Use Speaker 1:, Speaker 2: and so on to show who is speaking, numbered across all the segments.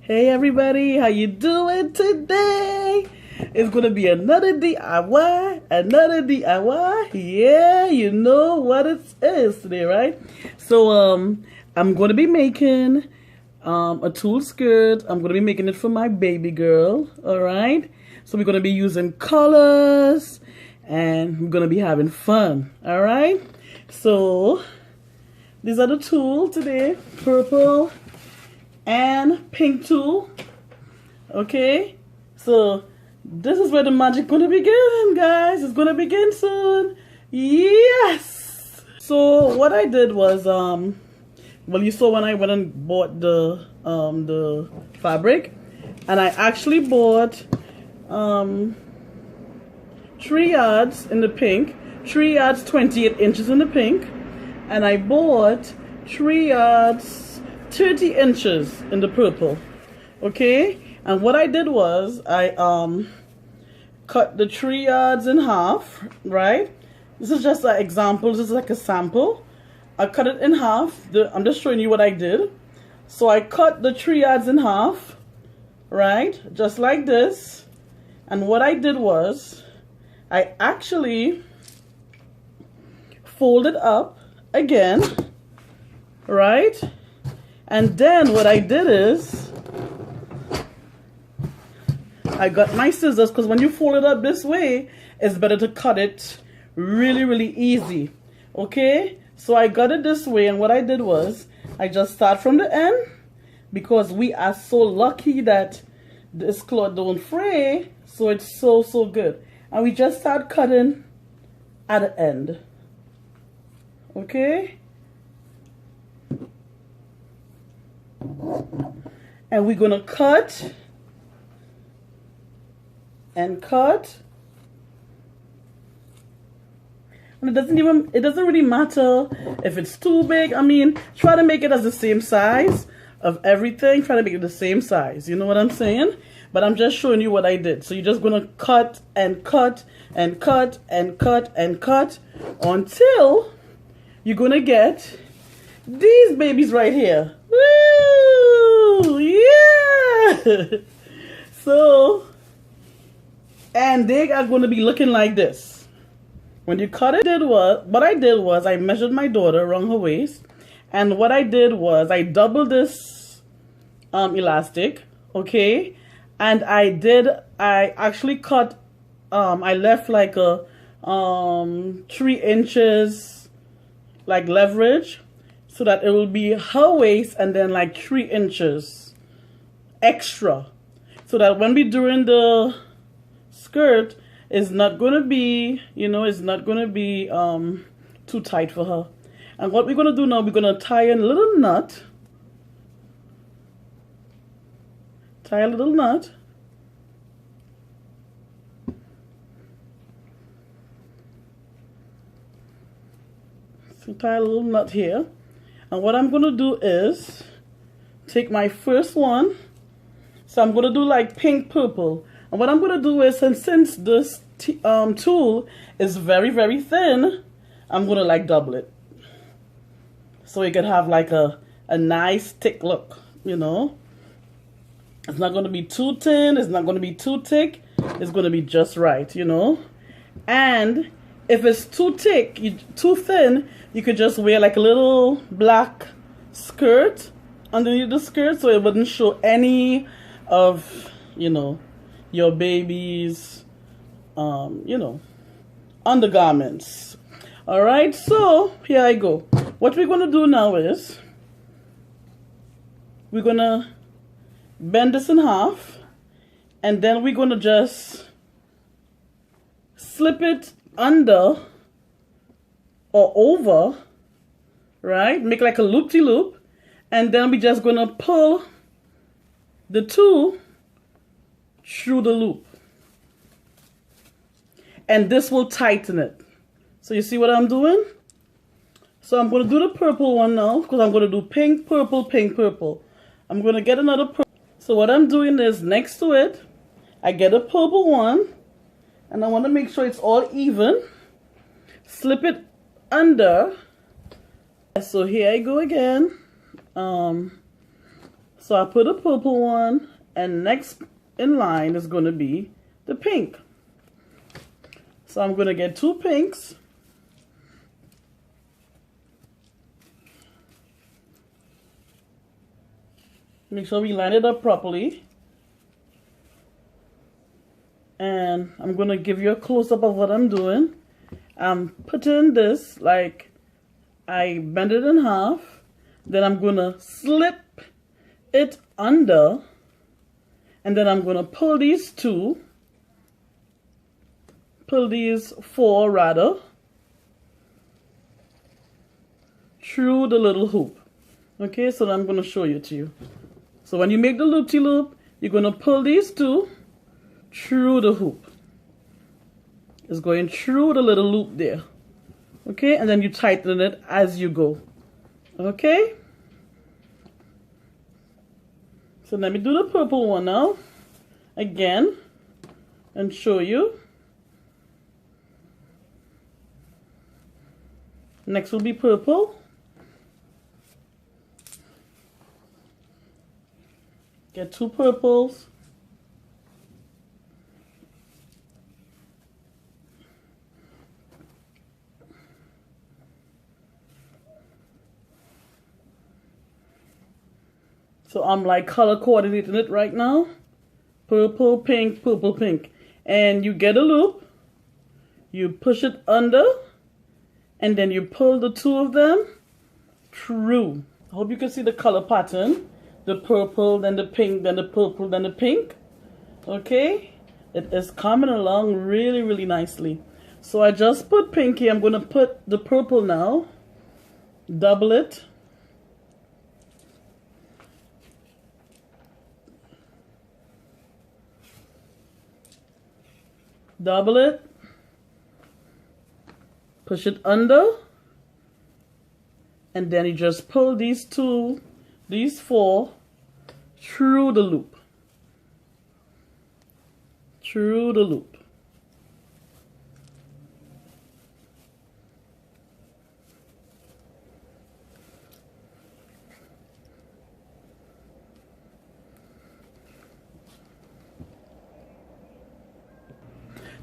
Speaker 1: Hey everybody, how you doing today? It's gonna be another DIY, Yeah, you know what it is today, right? So I'm gonna be making a tulle skirt. I'm gonna be making it for my baby girl. All right. So we're gonna be using colors and we're gonna be having fun. All right. So these are the tulle today: purple and pink tulle. Okay, so this is where the magic gonna begin, guys. It's gonna begin soon. Yes. So what I did was well, you saw when I went and bought the fabric, and I actually bought 3 yards in the pink, 3 yards 28 inches in the pink, and I bought 3 yards 30 inches in the purple. Okay, and what I did was I cut the 3 yards in half, right? This is just an example, this is like a sample. I cut it in half. I'm just showing you what I did. So I cut the 3 yards in half, right, just like this. And what I did was I actually folded up again, right? And then what I did is I got my scissors, because when you fold it up this way, it's better to cut it really easy. Okay, so I got it this way, and what I did was I just start from the end, because we are so lucky that this cloth don't fray, so it's so good. And we just start cutting at the end. Okay, and we're gonna cut and cut, and it doesn't really matter if it's too big. I mean, try to make it as the same size of everything. Try to make it the same size, you know what I'm saying? But I'm just showing you what I did. So you're just gonna cut and cut and cut and cut and cut until you're gonna get these babies right here. Woo! Yeah! So, and they are going to be looking like this. When you cut it, what I did was I measured my daughter around her waist, and what I did was I doubled this elastic, okay, and I actually cut, I left like a 3 inches like leverage, so that it will be her waist and then like 3 inches extra, so that when we're doing the skirt, it's not gonna be, you know, it's not gonna be too tight for her. And what we're gonna do now, we're gonna tie in a little nut. Tie a little nut. So tie a little nut here. And what I'm going to do is take my first one. So I'm going to do like pink purple. And what I'm going to do is, since this tulle is very thin, I'm going to like double it. So you can have like a nice thick look, you know. It's not going to be too thin. It's not going to be too thick. It's going to be just right, you know. And if it's too thick, too thin, you could just wear like a little black skirt underneath the skirt, so it wouldn't show any of, you know, your baby's, you know, undergarments. All right, so here I go. What we're gonna do now is we're gonna bend this in half, and then we're gonna just slip it under or over, right? Make like a loop-de-loop, and then we're just gonna pull the tulle through the loop, and this will tighten it. So you see what I'm doing? So I'm gonna do the purple one now, because I'm gonna do pink, purple, pink, purple. I'm gonna get another purple. So what I'm doing is, next to it, I get a purple one, and I want to make sure it's all even. Slip it under. So here I go again. So I put a purple one, and next in line is going to be the pink. So I'm going to get 2 pinks. Make sure we line it up properly. And I'm going to give you a close-up of what I'm doing. I'm putting this, like, I bend it in half. Then I'm going to slip it under. And then I'm going to pull these 4 rather, through the little hoop. Okay, so I'm going to show you to you. So when you make the loop-de-loop, you're going to pull these 2 through the hoop. It's going through the little loop there. Okay, and then you tighten it as you go. Okay? So let me do the purple one now. Again. And show you. Next will be purple. Get 2 purples. So I'm like color coordinating it right now. Purple, pink, purple, pink. And you get a loop. You push it under. And then you pull the 2 of them through. I hope you can see the color pattern. The purple, then the pink, then the purple, then the pink. Okay? It is coming along really, really nicely. So I just put pink here. I'm going to put the purple now. Double it. Double it. Push it under. And then you just pull these 4 through the loop. Through the loop.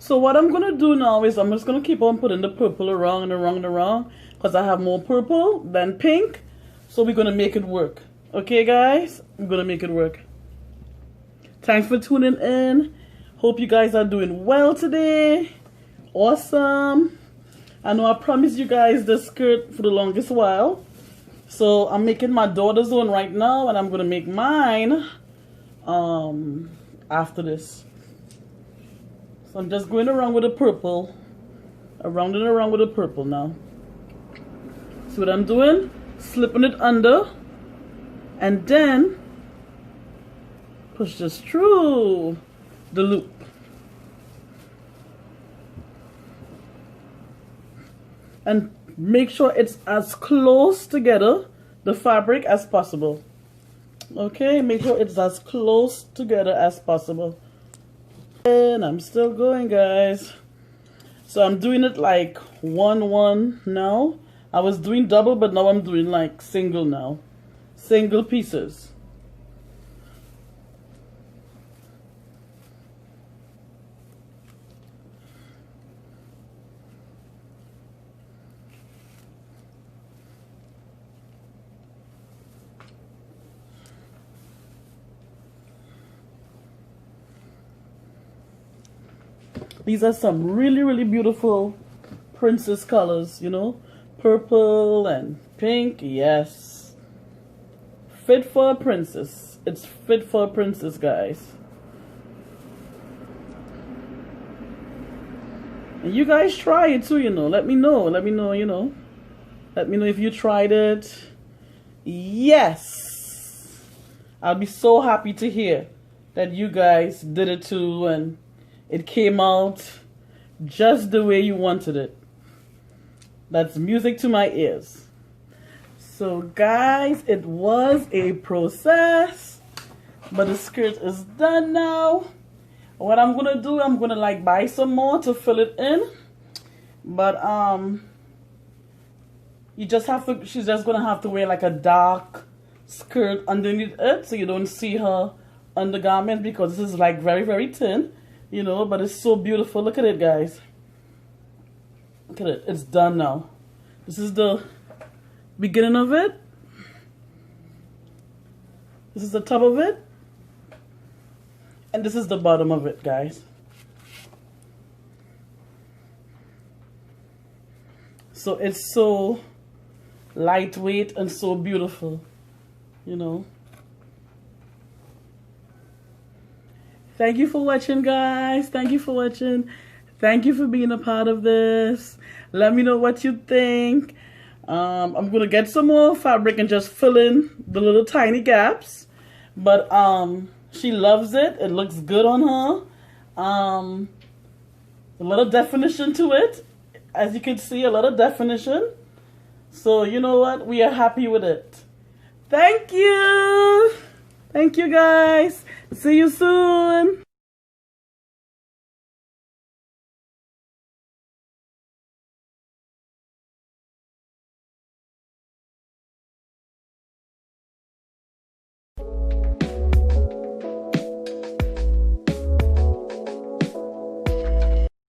Speaker 1: So what I'm going to do now is I'm just going to keep on putting the purple around and around and around, because I have more purple than pink. So we're going to make it work. Okay, guys? I'm going to make it work. Thanks for tuning in. Hope you guys are doing well today. Awesome. I know I promised you guys this skirt for the longest while. So I'm making my daughter's one right now, and I'm going to make mine after this. So I'm just going around with the purple. Around and around with the purple now. See what I'm doing? Slipping it under. And then push this through the loop. And make sure it's as close together, the fabric, as possible. Okay, make sure it's as close together as possible. And I'm still going, guys. So I'm doing it like 1-1 now. I was doing double, but now I'm doing like single now. Single pieces. These are some really, really beautiful princess colors, you know. Purple and pink, yes. Fit for a princess. It's fit for a princess, guys. And you guys try it too, you know. Let me know. Let me know, you know. Let me know if you tried it. Yes. I'll be so happy to hear that you guys did it too, and it came out just the way you wanted it. That's music to my ears. So guys, it was a process, but the skirt is done now. What I'm gonna do, I'm gonna like buy some more to fill it in. But you just have to, she's just gonna have to wear like a dark skirt underneath it, so you don't see her undergarment, because this is like very, very thin, you know, but it's so beautiful. Look at it, guys. Look at it. It's done now. This is the beginning of it. This is the top of it. And this is the bottom of it, guys. So it's so lightweight and so beautiful, you know. Thank you for watching, guys. Thank you for watching. Thank you for being a part of this. Let me know what you think. I'm gonna get some more fabric and just fill in the little tiny gaps. But she loves it. It looks good on her. A lot of definition to it. As you can see, a lot of definition. So you know what? We are happy with it. Thank you. Thank you, guys. See you soon.